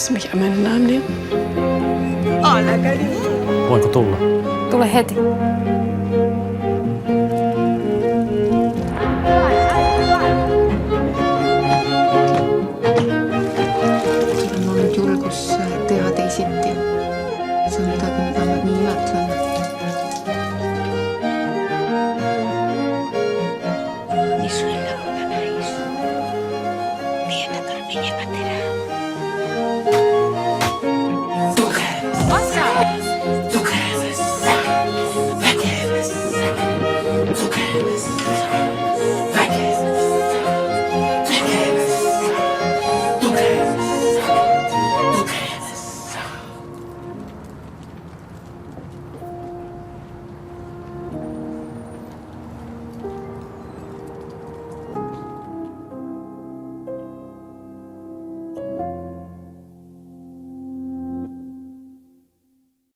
Könntest du mich an meinen Namen nehmen? Voinko tulla? Tule heti. sul on olnud julgus teha teisiti. see on midagi, mida ma nii imetlen. Tukevassa,